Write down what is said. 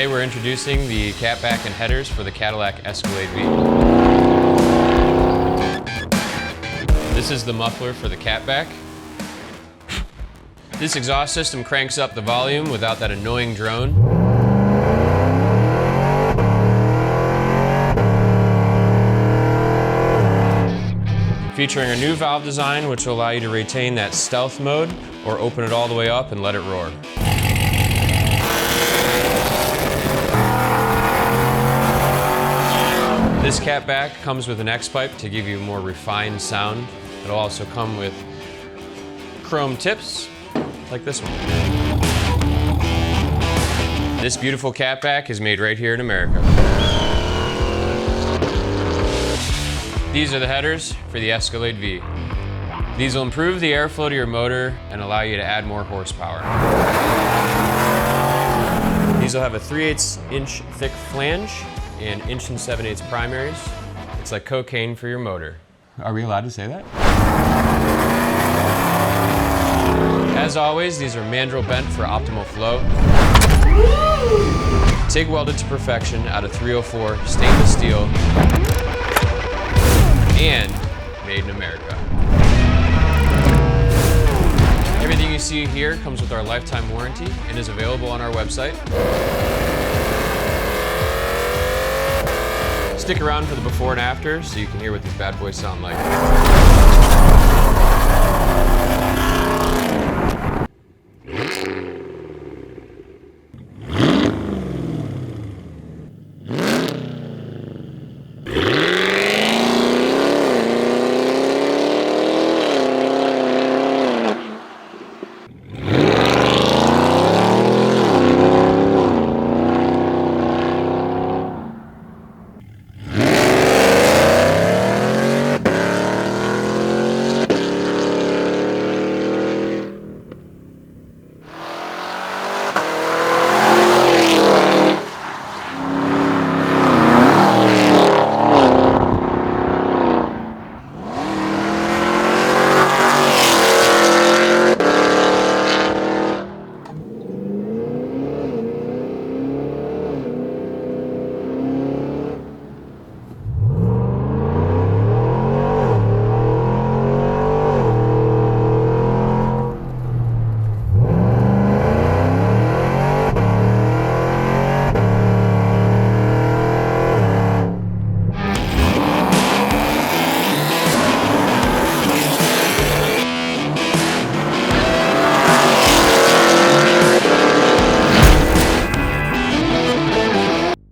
Today we're introducing the catback and headers for the Cadillac Escalade V. This is the muffler for the catback. This exhaust system cranks up the volume without that annoying drone. Featuring a new valve design which will allow you to retain that stealth mode or open it all the way up and let it roar. This catback comes with an X-pipe to give you a more refined sound. It'll also come with chrome tips like this one. This beautiful catback is made right here in America. These are the headers for the Escalade V. These will improve the airflow to your motor and allow you to add more horsepower. These will have a 3/8 inch thick flange and 1 7/8 primaries. It's like cocaine for your motor. Are we allowed to say that? As always, these are mandrel bent for optimal flow. TIG welded to perfection out of 304 stainless steel and made in America. Everything you see here comes with our lifetime warranty and is available on our website. Stick around for the before and after so you can hear what these bad boys sound like.